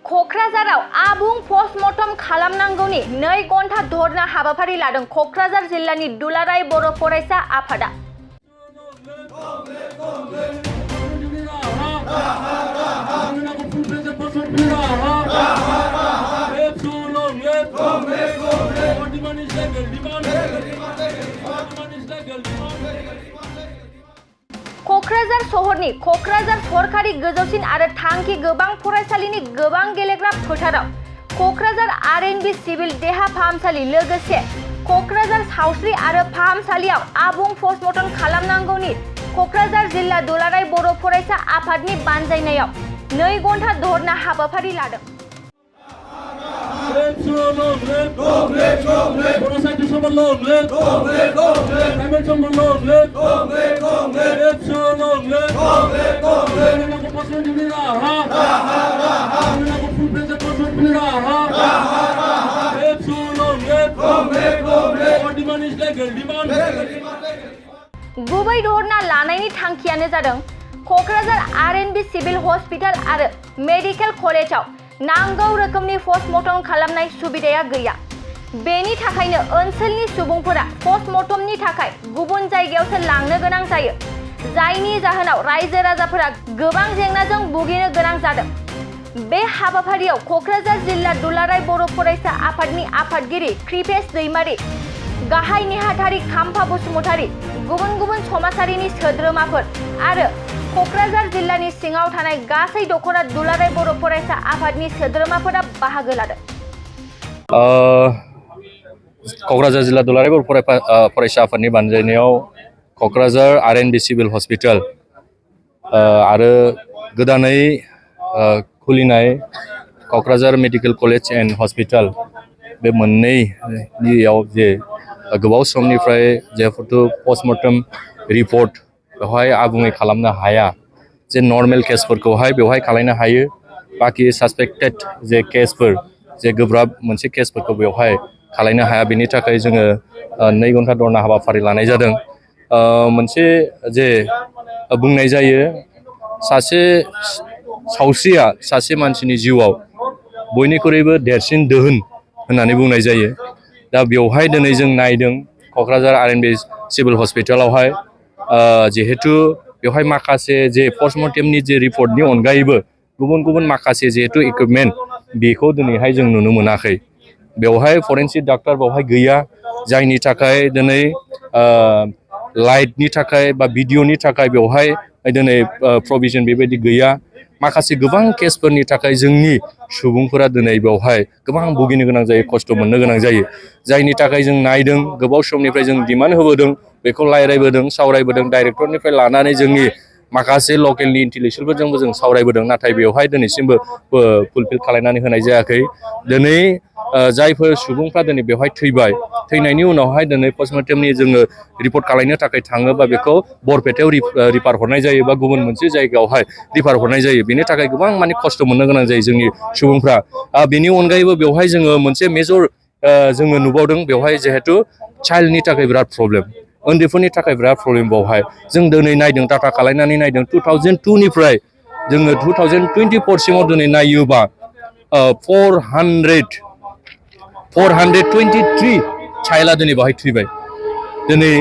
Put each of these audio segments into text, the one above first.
क'क्राझाराव आबुं पस्टमर्टम खालामनांगौनि 2 घन्टा धरना हाबाफारि लादों क'क्राझार जिल्लानि दुलाराय बर' फरायसा आफादा। क'क्राझार सहरनि क'क्राझार सरकारि गोजौसिन आरो थांखि गोबां फरायसालिनि गोबां गेलेग्रा फोथाराव क'क्राझार आर.एन.बी. सिभिल देहा फाहामसालि लोगोसे क'क्राझार सावस्रि आरो फाहामसालियाव आबुं पस्टमर्टम खालामनांगौनि क'क्राझार जिल्ला दुलाराय बर' फरायसा आफादनि बानजायनायाव 2 घन्टा धरना हाबाफारि लादों। गुबै धरना लानायनि थांखियानो जादों क'क्राझार आर.एन.बी. सिभिल हस्पिटाल आरो मेडिकेल कलेजाव नांगौ रोखोमनि पस्टमर्टम खालामनाय सुबिदाया गैया। बेनि थाखायनो ओनसोलनि सुबुंफोरा पस्टमर्टमनि थाखाय गुबुन जायगायावसो लांनो गोनां जायो, जायनि जाहोनाव रायजो राजाफोरा गोबां जेंनाजों भुगिनो गोनां जादों। बे हाबाफारियाव क'क्राझार जिल्ला दुलाराय बर' फरायसा आफादनि आफादगिरि कृपेश दैमारी, गाहाय नेहाथारि खाम्फा बसुमतारी, गुबुन समाजारिनि सोद्रोमाफोर आरो क'क्राझार जिल्लानि सिङाव थानाय गासै दख'रा दुलाराय बर' फरायसा आफादनि सोद्रोमाफोरा बाहागो लादों। क'क्राझार जिल्ला दुलाराय बर' फरायसा आफादनि बानजायनायाव क'क्राझार आर.एन.बी. सिभिल हस्पिटाल आरो गोदानै खुलिनाय Kokrajhar medical college and hospital बे मोननैयाव जे गोबाव समनिफ्राय जिहेतु पस्टमर्टम रिपर्ट बेवहाय आबुङै खालामनो हाया, जे नर्मेल केसफोरखौहाय बेवहाय खालामनो हायो, बाखि सासपेक्टेड जे केसफोर, जे गोब्राब मोनसे केसफोरखौ बेवहाय खालामनो हाया। बेनि थाखाय जोङो 2 घन्टा धरना हाबाफारि लानाय जादों। मोनसे जे बुंनाय जायो, सासे सावस्रिया सासे मानसिनि जिउआव बयनिख्रुइबो देरसिन दोहोन होननानै बुंनाय जायो। दा बेवहाय दिनै जों नायदों क'क्राझार आर.एन.बी. सिभिल हस्पिटालावहाय जिहेतु बेवहाय माखासे जे पस्टमर्टेमनि जे रिपर्टनि अनगायैबो गुबुन माखासे जिहेतु इकुइपमेन्ट बेखौ दिनैहाय जों नुनो मोनाखै। बेवहाय फरेन्सिक डाक्टर बेवहाय गैया, जायनि थाखाय दिनै लाइटनि थाखाय बा भिडिअ'नि थाखाय बेवहाय दिनै प्रभिजन बेबायदि गैया। माखासे गोबां केसफोरनि थाखाय जोंनि सुबुंफोरा दिनै बेवहाय गोबां भुगिनो गोनां जायो, खस्थ' मोननो गोनां जायो, जायनि थाखाय जों नायदों गोबाव समनिफ्राय जों डिमान्ड होबोदों, बेखौ रायज्लायबोदों, सावरायबोदों, डाइरेक्टरनिफ्राय लानानै जोंनि माखासे लकेलनि इन्टेलेक्सुयेलफोरजोंबो जों सावरायबोदों, नाथाय बेवहाय दिनैसिमबो फुलफिल खालामनानै होनाय जायाखै। दिनै जायफोर सुबुंफ्रा दिनै बेवहाय थैबाय, थैनायनि उनावहाय दिनै पस्टमर्टेमनि जोङो रिपर्ट खालामनो थाखाय थाङोबा बेखौ बरपेटायाव रिफार हरनाय जायो बा गुबुन मोनसे जायगायावहाय रिफार हरनाय जायो। बेनि थाखाय गोबां माने खस्थ' मोननो गोनां जायो जोंनि सुबुंफ्रा। बेनि अनगायैबो बेवहाय जोङो मोनसे मेजर जोङो नुबावदों, बेवहाय जिहेतु चाइल्डनि थाखाय बिराद प्रब्लेम, उन्दैफोरनि थाखाय बिराद प्रब्लेम। बेवहाय जों दिनै नायदों, डाटा खालामनानै नायदों, 2002निफ्राय जोङो 2024 सिमाव दिनै नायोबा 423 चाइल्डआ दिनै बेवहाय थैबाय। दिनै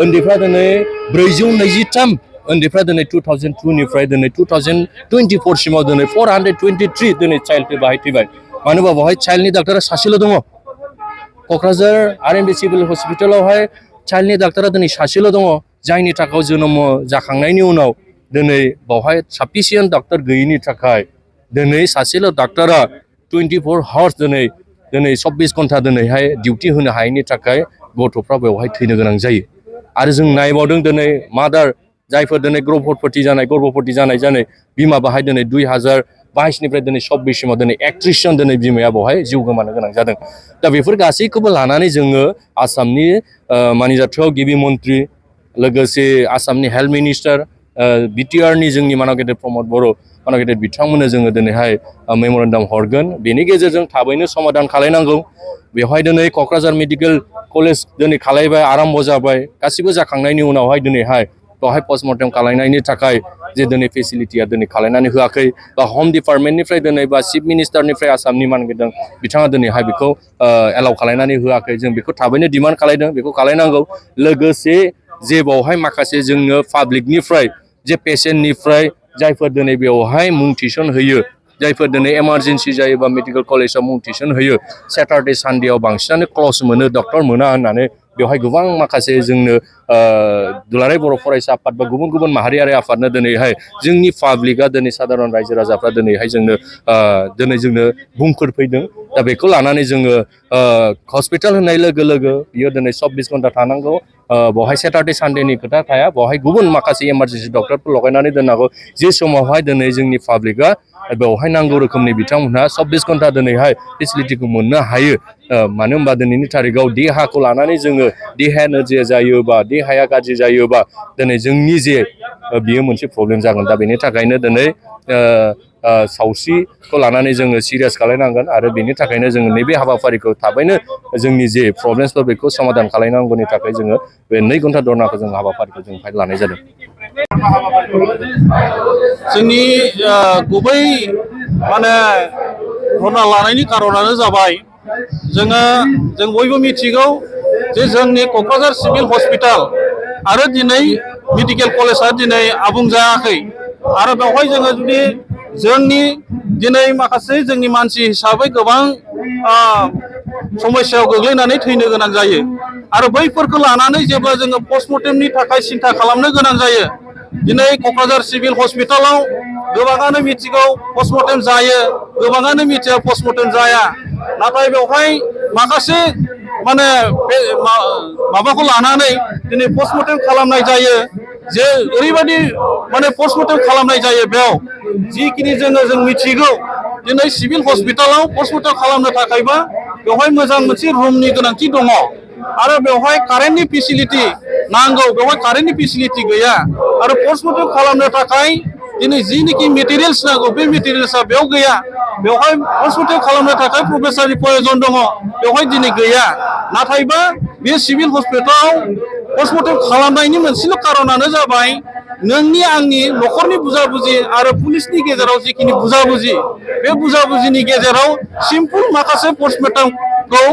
उन्दैफ्रा दिनै 423 उन्दैफ्रा दिनै 2002निफ्राय दिनै 2024 सिमाव दिनै 423 दिनै चाइल्ड बेवहाय थैबाय। मानो होनबा बेवहाय चाइल्डनि डाक्टारा सासेल' दङ। क'क्राझार आर.एन.बी. सिभिल हस्पिटालावहाय चाइल्डनि डाक्टारा दिनै सासेल' दङ, जायनि थाखाय जोनोम जाखांनायनि उनाव दिनै बेवहाय साफिसियेन्ट डाक्टार गैयिनि थाखाय दिनै सासेल' डाक्टारा 24 आवार्स दिनै 24 घन्टा दिनैहाय डिउटि होनो हायैनि थाखाय गथ'फ्रा बेवहाय थैनो गोनां जायो। आरो जों नायबावदों दिनै मादार, जायफोर दिनै गर्भवती जानाय बिमा बाहाय दिनै 2022निफ्राय दिनै 24 सिमाव दिनै 31 जन दिनै बिमाया बेवहाय जिउ गोमानो गोनां जादों। दा बेफोर गासैखौबो लानानै जोङो आसामनि मानिजाथाव गिबि मन्त्रि, लोगोसे आसामनि हेल्थ मिनिस्टार, बिटिआरनि जोंनि मानव गेदेर प्रमद बर' मानव गेदेर बिथांमोननो जोङो दिनैहाय मेम'रेन्डाम हरगोन। बेनि गेजेरजों थाबैनो समाधान खालामनांगौ। बेवहाय दिनै क'क्राझार मेडिकेल कलेज दिनै खालामबाय, आराम्भ जाबाय, गासिबो जाखांनायनि उनावहाय दिनैहाय बेवहाय पस्टमर्टेम खालामनायनि थाखाय जे दिनै फेसिलिटिया दिनै खालामनानै होआखै बा होम डिपार्टमेन्टनिफ्राय दिनै बा चिफ मिनिस्टारनिफ्राय आसामनि मानगोनां बिथाङा दिनैहाय बेखौ एलाउ खालामनानै होआखै जों बेखौ थाबैनो डिमान्ड खालामदों बेखौ खालामनांगौ लोगोसे जे बेवहाय माखासे जोंनो पाब्लिकनिफ्राय जे पेसेन्टनिफ्राय जायफोर दिनै बेवहाय मुं थिसन होयो जायफोर दिनै इमारजेन्सि जायोबा मेडिकेल कलेजाव मुं थिसन होयो सेटारडे सानडेआव बांसिनानो क्लस मोनो डक्टर मोना होननानै बेवहाय गोबां माखासे जोंनो दुलाराय बर' फरायसा आफाद बा गुबुन गुबुन माहारियारि आफादनो दिनैहाय जोंनि पाब्लिकआ दिनै साधारन रायजो राजाफ्रा दिनैहाय जोंनो बुंफोर फैदों दा बेखौ लानानै जोङो हस्पिटाल होननाय लोगो लोगो बियो दिनै 24 घन्टा थानांगौ बेवहाय सेटारडे सानडेनि खोथा थाया बेवहाय गुबुन माखासे इमारजेन्सि डक्टरफोर लगायनानै दोननांगौ जे समावहाय दिनै जोंनि पाब्लिकआ बेवहाय नांगौ रोखोमनि बिथांमोनहा 24 घन्टा दिनैहाय फेसिलिटिखौ मोननो हायो मानो होनबा दिनैनि थारिखआव देहाखौ लानानै जोङो देहाया नोरजिया जायोबा देहाया गाज्रि जायोबा दिनै जोंनि जे बियो मोनसे प्रब्लेम जागोन दा बेनि थाखायनो दिनै सावस्रिखौ लानानै जोङो सिरियास खालामनांगोन आरो बेनि थाखायनो जोङो नैबे हाबाफारिखौ थाबैनो जोंनि जे प्रब्लेमसफोर बेखौ समाधान खालामनांगौनि थाखाय जोङो बे 2 घन्टा धरनाखौ जों हाबाफारिखौ जों लानाय जादों जोंनि गुबै माने धरना लानायनि कारनानो जाबाय जों बयबो मिथिगौ जे जोंनि क'क्राझार सिभिल हस्पिटाल आरो दिनै मेडिकेल कलेजआ दिनै आबुं जायाखै आरो बेवहाय जोङो जुदि जोंनि दिनै माखासे जोंनि मानसि हिसाबै गोबां समस्यायाव गोग्लैनानै थैनो गोनां जायो आरो बैफोरखौ लानानै जेब्ला जोङो पस्टमर्टेमनि थाखाय सिन्था खालामनो गोनां जायो दिनै क'क्राझार सिभिल हस्पिटालाव गोबाङानो मिथिगौ पस्टमर्टेम जायो गोबाङानो मिथिया पस्टमर्टेम जाया नाथाय बेवहाय माखासे माने माबाखौ लानानै दिनै पस्टमर्टेम खालामनाय जायो जे ओरैबायदि माने पस्टमर्टेम खालामनाय जायो बेयाव जिखिनि जों मिथिगौ दिनै सिभिल हस्पिटालाव पस्टमर्टेम खालामनो थाखायबा बेवहाय मोजां मोनसे रुमनि गोनांथि दङ आरो बेवहाय कारेन्टनि फेसिलिटि नांगौ बेवहाय कारेन्टनि फेसिलिटि गैया आरो पस्टमर्टेम खालामनो थाखाय दिनै जिनिखि मेटेरियेल्स नांगौ बे मेटेरियेल्सआ बेयाव गैया बेवहाय पस्टमर्टेम खालामनो थाखाय प्रफेसारनि प्रयजन दङ बेवहाय दिनै गैया नाथायबा बे सिभिल हस्पिटालाव पस्टमर्टेम खालामनायनि मोनसेल' कारनानो जाबाय नोंनि आंनि न'खरनि बुजाबुजि आरो पुलिसनि गेजेराव जिखिनि बुजाबुजि बे बुजाबुजिनि गेजेराव सिम्पोल माखासे पस्टमर्टेमखौ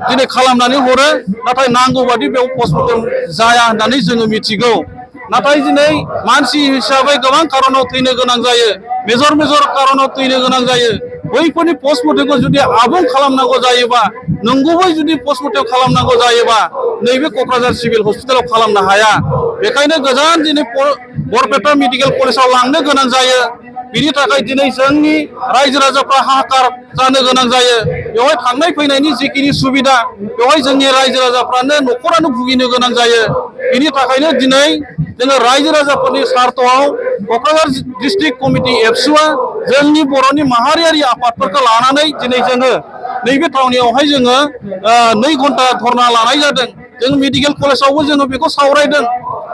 दिनै खालामनानै हरो नाथाय नांगौ बादि बेयाव पस्टमर्टेम जाया होननानै जोङो मिथिगौ नाथाय दिनै मानसि हिसाबै गोबां कारनाव थैनो गोनां जायो मेजर कारनाव थैनो गोनां जायो बैफोरनि पस्टमर्टेमखौ जुदि आबुं खालामनांगौ जायोबा नंगुबै जुदि पस्टमर्टेम खालामनांगौ जायोबा नैबे क'क्राझार सिभिल हस्पिटालाव खालामनो हाया बेखायनो गोजान दिनै बरपेटा मेडिकेल कलेजाव लांनो गोनां जायो बिनि थाखाय दिनै जोंनि रायजो राजाफ्रा हाहाकार जानो गोनां जायो बेवहाय थांनाय फैनायनि जिखिनि सुबिदा बेवहाय जोंनि रायजो राजाफ्रानो न'खरानो भुगिनो गोनां जायो बिनि थाखायनो दिनै जोङो रायजो राजाफोरनि स्वार्थआव क'क्राझार डिस्ट्रिक्ट कमिटि एबसुआ जोंनि बर'नि माहारियारि आफादफोरखौ लानानै दिनै जोङो नैबे थावनियावहाय जोङो 2 घन्टा धरना लानाय जादों जों मेडिकेल कलेजावबो जोङो बेखौ सावरायदों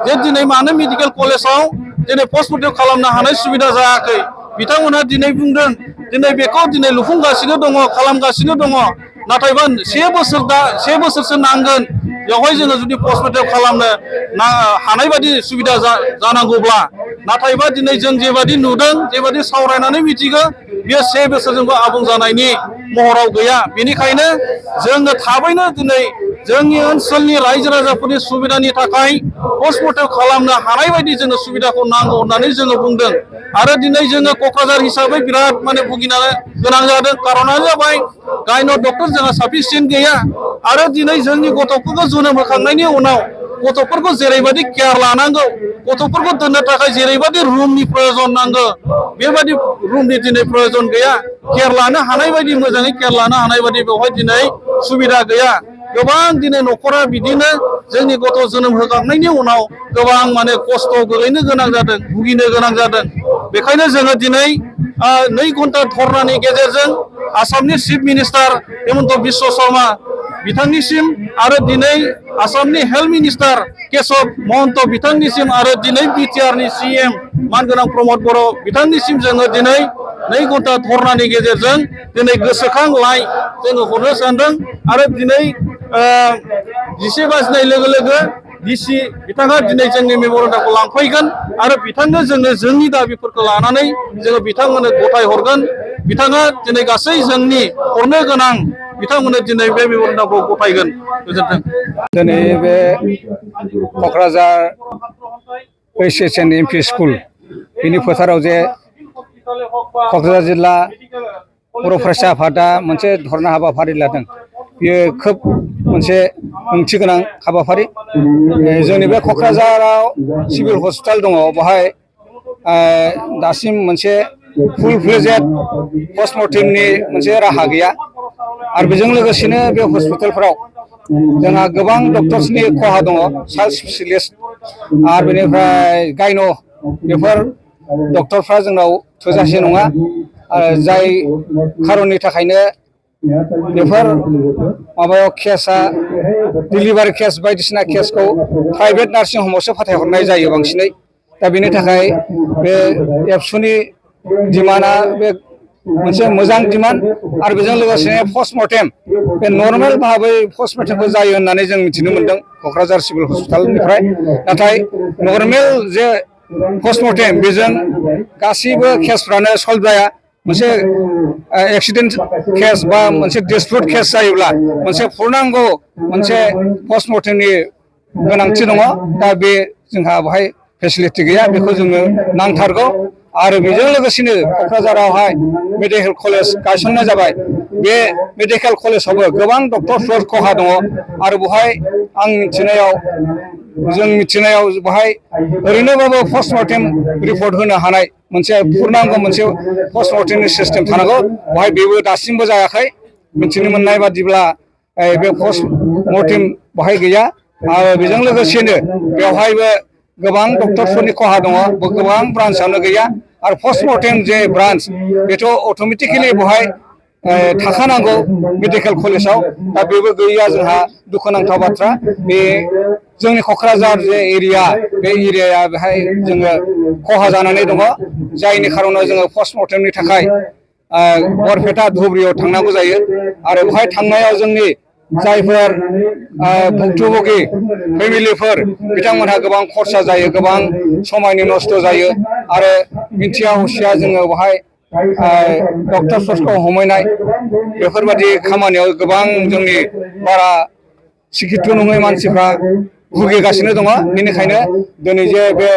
जे दिनै मानो मेडिकेल कलेजाव दिनै पस्टमर्टेम खालामनो हानाय सुबिदा जायाखै बिथांमोनहा दिनै बुंदों दिनै बेखौ दिनै लुफुंगासिनो दङ खालामगासिनो दङ नाथायबा 1 बोसोरसो नांगोन बेवहाय जोङो जुदि पस्टमर्टेम खालामनो हानाय बायदि सुबिदा जानांगौब्ला नाथायबा दिनै जों जेबादि नुदों जेबादि सावरायनानै मिथिगौ बेयो 1 बोसोरजोंबो आबुं जानायनि महराव गैया बेनिखायनो जोङो थाबैनो दिनै जोंनि ओनसोलनि रायजो राजाफोरनि सुबिदानि थाखाय पस्टमर्टेम खालामनो हानाय बायदि जोङो सुबिदाखौ नांगौ होननानै जोङो बुंदों आरो दिनै जोङो क'क्राझार हिसाबै बिराद माने भुगिनो गोनां जादों कारनानो जाबाय गायन' डक्टर जोंहा साफिसियेन्ट गैया आरो दिनै जोंनि गथ'फोरखौ जोनोम होखांनायनि उनाव गथ'फोरखौ जेरैबायदि केयार लानांगौ गथ'फोरखौ दोननो थाखाय जेरैबायदि रुमनि प्रयजन नांगौ बेबायदि रुमनि दिनै प्रयजन गैया केयार लानो हानाय बायदि मोजाङै केयार लानो हानाय बायदि बेवहाय दिनै सुबिदा गैया गोबां दिनै न'खरा बिदिनो जोंनि गथ' जोनोम होखांनायनि उनाव गोबां माने खस्थ' गोलैनो गोनां जादों भुगिनो गोनां जादों बेखायनो जोङो दिनै 2 घन्टा धरनानि गेजेरजों आसामनि चिफ मिनिस्टार हेमन्त बिश्व शर्मा बिथांनिसिम आरो दिनै आसामनि हेल्थ मिनिस्टार केशब महन्त बिथांनिसिम आरो दिनै बिटिआरनि CM मानगोनां प्रमद बर' बिथांनिसिम जोङो दिनै 2 घन्टा धरनानि गेजेरजों दिनै गोसोखां लाइ जोङो हरनो सानदों आरो दिनै 11 बाजिनाय लोगो लोगो डिसि बिथाङा दिनै जोंनि मेम'रेन्डामखौ लांफैगोन आरो बिथांनो जोङो जोंनि दाबिफोरखौ लानानै जोङो बिथांमोननो गथाय हरगोन बिथाङा दिनै गासै जोंनि हरनो गोनां बिथांमोननो दिनै बे मेम'रेन्डामखौ गथायगोन गोजोन्थों दिनै बे क'क्राझार एम पि स्कुल बेनि फोथाराव जे क'क्राझार जिल्ला बर' फरायसा आफादा मोनसे धरना हाबाफारि लादों बेयो खोब मोनसे ओंथि गोनां हाबाफारि जोंनि बे क'क्राझाराव सिभिल हस्पिटाल दङ बेवहाय दासिम मोनसे फुल फ्लेजेड पस्टमर्टेमनि मोनसे राहा गैया आरो बेजों लोगोसेनो बे हस्पिटालफोराव जोंहा गोबां डक्टर्सनि खहा दङ चाइल्ड स्पेसियलिस्ट आरो बेनिफ्राय गायन' बेफोर डक्टरफ्रा जोंनाव थोजासे नङा जाय खारननि थाखायनो बेफोर माबायाव केसा डिलिभारि केस बायदिसिना केसखौ प्राइभेट नार्सिं हमावसो फाथायहरनाय जायो बांसिनै दा बेनि थाखाय बे एबसुनि डिमान्डआ बे मोनसे मोजां डिमान्ड आरो बेजों लोगोसेनो पस्टमर्टेम बे नर्मेल भाबै पस्टमर्टेमबो जायो होननानै जों मिथिनो मोन्दों क'क्राझार सिभिल हस्पिटालनिफ्राय नाथाय नर्मेल जे पस्टमर्टेम बेजों गासैबो केसफ्रानो सल्भ जाया मोनसे एक्सिडेन्ट केस बा मोनसे डिसप्युट केस जायोब्ला मोनसे पुर्नांग मोनसे पस्टमर्टेमनि गोनांथि दङ दा बे जोंहा बेवहाय फेसिलिटि गैया बेखौ जोंनो नांथारगौ आरो बेजों लोगोसेनो क'क्राझारावहाय मेडिकेल कलेज गायसननाय जाबाय बे मेडिकेल कलेजावबो गोबां डक्टरफोर खहा दङ आरो बेवहाय आं मिथिनायाव जों मिथिनायाव बेवहाय ओरैनोबाबो पस्टमर्टेम रिपर्ट होनो हानाय मोनसे पुर्नांग मोनसे पस्टमर्टेमनि सिस्टेम थानांगौ बेवहाय बेबो दासिमबो जायाखै मिथिनो मोननाय बादिब्ला बे पस्टमर्टेम बेवहाय गैया आरो बेजों लोगोसेनो बेवहायबो गोबां डक्टरफोरनि खहा दङ गोबां ब्रान्सआनो गैया आरो पस्टमर्टेम जे ब्रान्स बेथ' अट'मेटिकेलि बेवहाय थाखानांगौ मेडिकेल कलेजाव दा बेबो गैया जोंहा दुखुनांथाव बाथ्रा बे जोंनि क'क्राझार जे एरिया बे एरियाया बेहाय जोङो खहा जानानै दङ जायनि खारनाव जोङो पस्टमर्टेमनि थाखाय बरपेटा धुबुरीयाव थांनांगौ जायो आरो बेवहाय थांनायाव जोंनि जायफोर भुक्तभोगि फेमिलिफोर बिथांमोनहा गोबां खरसा जायो गोबां समायनि नस्थ' जायो आरो मिथिया हसिया जोङो बेवहाय डक्टरफोरखौ हमहैनाय बेफोरबायदि खामानियाव गोबां जोंनि बारा सिकित्त नङै मानसिफ्रा भुगिगासिनो दङ बेनिखायनो दिनै जे बे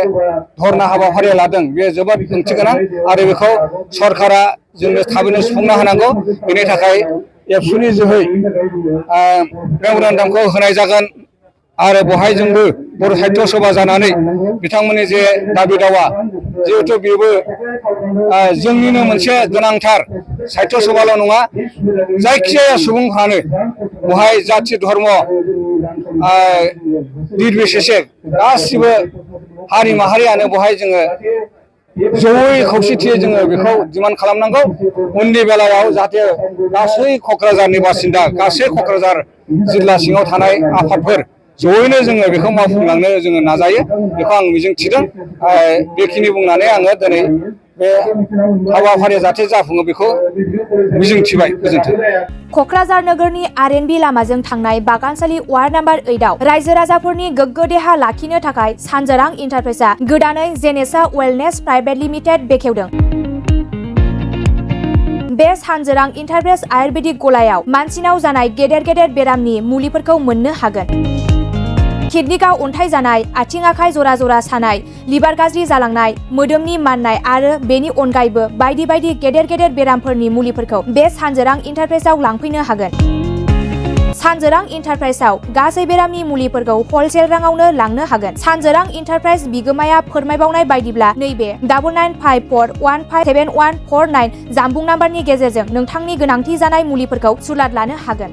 धरना हाबाफारिया लादों बे जोबोद ओंथि गोनां आरो बेखौ सरकारा जोंनो थाबैनो सुफुंना होनांगौ बेनि थाखाय एबसुनि जोहै मेम'रेन्डामखौ होनाय जागोन आरो बेवहाय जोंबो बर' साहित्य सभा जानानै बिथांमोननि जे दाबि दावा जिहेथु बेबो जोंनिनो मोनसे गोनांथार साहित्य सभाल' नङा जायखिजाया सुबुंफ्रानो बेवहाय जाथि धर्म निर्बिसेसे गासिबो हारि माहारियानो बेवहाय जोङो जयै खौसेथियै जोङो बेखौ डिमान्ड खालामनांगौ उननि बेलायाव जाहाथे गासै क'क्राझारनि बासिन्दा गासै क'क्राझार जिल्ला सिङाव थानाय आफादफोर जयैनो जोङो बेखौ मावफुंलांनो जोङो नाजायो बेखौ आं मिजिं थिदों बेखिनि बुंनानै आङो दिनै बे हाबाफारिया जाहाथे जाफुङो बेखौ मिजिं थिबाय गोजोन्थों क'क्राझार नोगोरनि आरएनबि लामाजों थांनाय बागानसालि वार्ड नाम्बार 8 आव रायजो राजाफोरनि गोग्गो देहा लाखिनो थाखाय सानजोरां इन्टारप्राइजआ गोदानै जेनेसा वेलनेस प्राइभेट लिमिटेड बेखेवदों बे सानजोरां इन्टारप्राइज आयुर्वेदिक गलायाव मानसिनाव जानाय गेदेर गेदेर बेरामनि मुलिफोरखौ मोननो हागोन किडनिकाव अन्थाइ जानाय आथिं आखाइ जरा जरा सानाय लिभार गाज्रि जालांनाय मोदोमनि माननाय आरो बेनि अनगायैबो बायदि बायदि गेदेर गेदेर बेरामफोरनि मुलिफोरखौ बे सानजोरां इन्टारप्राइजआव लांफैनो हागोन सानजोरां इन्टारप्राइजआव गासै बेरामनि मुलिफोरखौ हलसेल राङावनो लांनो हागोन सानजोरां इन्टारप्राइज बिगोमाया फोरमायबावनाय बायदिब्ला नैबे 9954157149 जानबुं नाम्बारनि गेजेरजों नोंथांनि गोनांथि जानाय मुलिफोरखौ सुलाद लानो हागोन